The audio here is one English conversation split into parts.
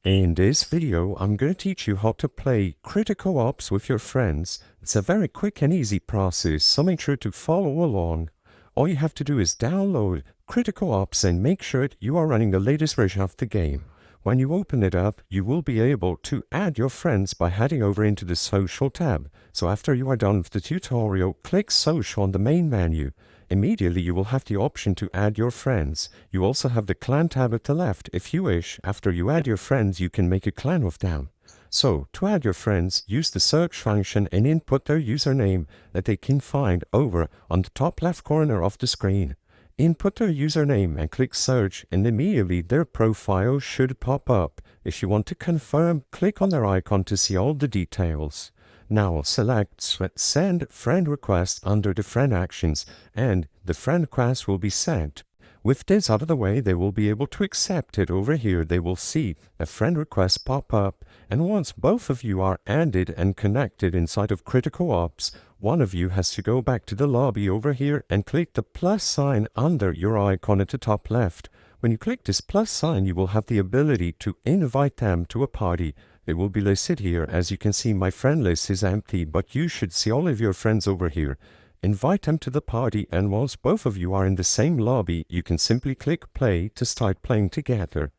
In this video, I'm going to teach you how to play Critical Ops with your friends. It's a very quick and easy process, so make sure to follow along. All you have to do is download Critical Ops and make sure you are running the latest version of the game. When you open it up, you will be able to add your friends by heading over into the Social tab. So after you are done with the tutorial, click Social on the main menu. Immediately you will have the option to add your friends. You also have the clan tab at the left. If you wish, after you add your friends, you can make a clan with them. So, to add your friends, use the search function and input their username that they can find over on the top left corner of the screen. Input their username and click search, and immediately their profile should pop up. If you want to confirm, click on their icon to see all the details. Now select Send Friend Request under the Friend Actions, and the friend request will be sent. With this out of the way, they will be able to accept it. Over here, they will see a friend request pop up, and once both of you are added and connected inside of Critical Ops, one of you has to go back to the lobby over here and click the plus sign under your icon at the top left. When you click this plus sign, you will have the ability to invite them to a party. It will be listed here. As you can see, my friend list is empty, but you should see all of your friends over here. Invite them to the party, and once both of you are in the same lobby, you can simply click play to start playing together.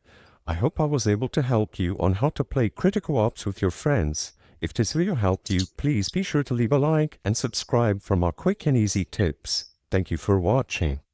I hope I was able to help you on how to play Critical Ops with your friends. If this video helped you, please be sure to leave a like and subscribe for more quick and easy tips. Thank you for watching.